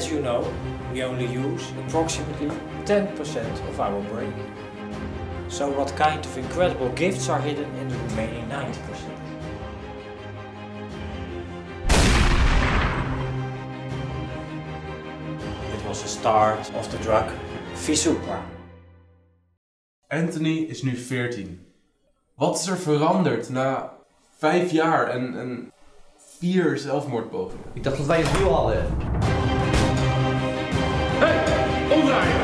As you know, we only use approximately 10% of our brain. So what kind of incredible gifts are hidden in the remaining 90%? It was the start of the drug Visupra. Anthony is nu 14. Wat is er veranderd na 5 jaar en 4 zelfmoordpogingen? Ik dacht dat wij een duo hadden. Hey, omdraaien!